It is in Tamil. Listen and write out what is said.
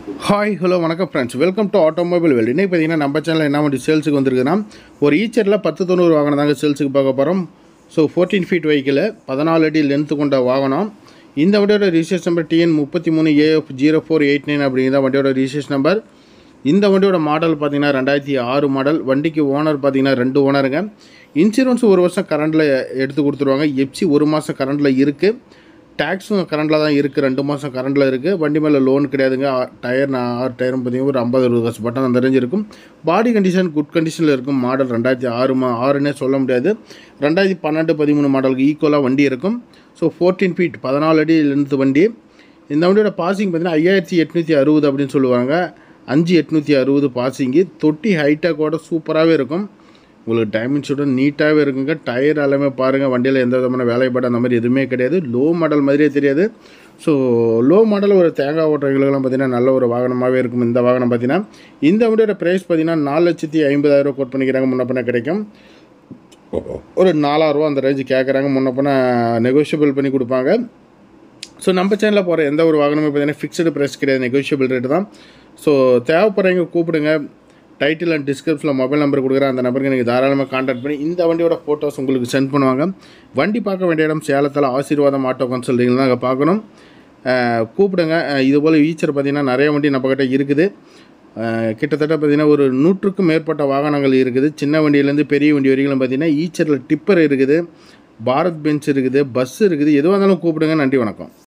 ஹாய் ஹலோ வணக்கம் friends, welcome to automobile world. இன்னைக்கு பார்த்தீங்கன்னா நம்ம சேனலில் என்ன வண்டி சேல்ஸுக்கு வந்திருக்குன்னா ஒரு ஈச்சரில் 1090 வாகனம் தாங்க சேல்ஸுக்கு பார்க்க போகிறோம். ஸோ 14 ஃபீட் வெஹிக்கிள், 14 அடி லென்த்து கொண்ட வாகனம். இந்த வண்டியோட ரிஜிஸ்ட்ரேஷன் நம்பர் TN33AF0489 அப்படிங்கிற வண்டியோட ரிஜிஸ்ட்ரேஷன் நம்பர். இந்த வண்டியோட மாடல் பார்த்தீங்கன்னா 2006 மாடல். வண்டிக்கு ஓனர் பார்த்தீங்கன்னா 2 ஓனருங்க. இன்சூரன்ஸ் 1 வருஷம் கரண்டில் எடுத்து கொடுத்துருவாங்க. எஃப்சி 1 மாதம் கரண்டில் இருக்குது. டேக்ஸும் கரண்டில் தான் இருக்குது, 2 மாதம் கரண்டில் இருக்குது. வண்டி மேலே லோன் கிடையாதுங்க. டயர் 6 டயரும் பார்த்தீங்கன்னா ஒரு 50-60 காசு பட்டன் அந்த ரேஞ்ச் இருக்கும். பாடி கண்டிஷன் குட் கண்டிஷனில் இருக்கும். மாடல் 2006 சொல்ல முடியாது, 2012-13 மாடலுக்கு ஈக்குவலாக வண்டி இருக்கும். ஸோ 14 ஃபீட் 14 அடி லென்த் வண்டி. இந்த வண்டியோட பாசிங் பார்த்தீங்கன்னா 5860 அப்படின்னு சொல்லுவாங்க. 5860 பாசிங்கு. தொட்டி ஹைட்டாக கூட சூப்பராகவே இருக்கும். உங்களுக்கு டைமென்ஷனுடன் நீட்டாகவே இருக்குங்க. டயர் எல்லாமே பாருங்கள், வண்டியில் எந்த விதமான வேலைப்பாடு அந்த மாதிரி எதுவுமே கிடையாது. லோ மாடல் மாதிரியே தெரியாது. ஸோ லோ மாடல் ஒரு தேங்காய் ஓட்டுறவங்களுக்கெல்லாம் பார்த்தீங்கன்னா நல்ல ஒரு வாகனமாகவே இருக்கும். இந்த வாகனம் பார்த்தீங்கன்னா இந்த வண்டியோட ப்ரைஸ் பார்த்தீங்கன்னா 4,50,000 கோட் பண்ணிக்கிறாங்க. முன்ன பண்ண கிடைக்கும். ஒரு 4,000 அந்த ரேஞ்சு கேட்குறாங்க. முன்ன பண்ண நெகோஷியபிள் பண்ணி கொடுப்பாங்க. ஸோ நம்ம சேனலில் போகிற எந்த ஒரு வாகனமே பார்த்தீங்கன்னா ஃபிக்ஸ்டு ப்ரைஸ் கிடையாது, நெகோஷியபிள் ரேட்டு தான். ஸோ தேவைப்படுறவங்க கூப்பிடுங்க. டைட்டில் அண்ட் டிஸ்கிரிப்ஷனில் மொபைல் நம்பர் கொடுக்குறேன். அந்த நம்பருக்கு நீங்கள் தாராளமாக கான்டாக்ட் பண்ணி இந்த வண்டியோட ஃபோட்டோஸ் உங்களுக்கு சென்ட் பண்ணுவாங்க. வண்டி பார்க்க வேண்டிய இடம் சேலத்தில் ஆசீர்வாதம் ஆட்டோ கன்சல்டிங் தான் அங்கே பார்க்கணும். கூப்பிடுங்க. இதுபோல் ஈச்சர் பார்த்திங்கன்னா நிறைய வண்டி நம்மக்கிட்ட இருக்குது. கிட்டத்தட்ட பார்த்திங்கன்னா ஒரு 100க்கும் மேற்பட்ட வாகனங்கள் இருக்குது. சின்ன வண்டியிலேருந்து பெரிய வண்டி வரைக்கும் பார்த்திங்கன்னா ஈச்சரில் டிப்பர் இருக்குது, பாரத் பென்ஸ் இருக்குது, பஸ் இருக்குது. எதுவாக இருந்தாலும் கூப்பிடுங்க. நன்றி, வணக்கம்.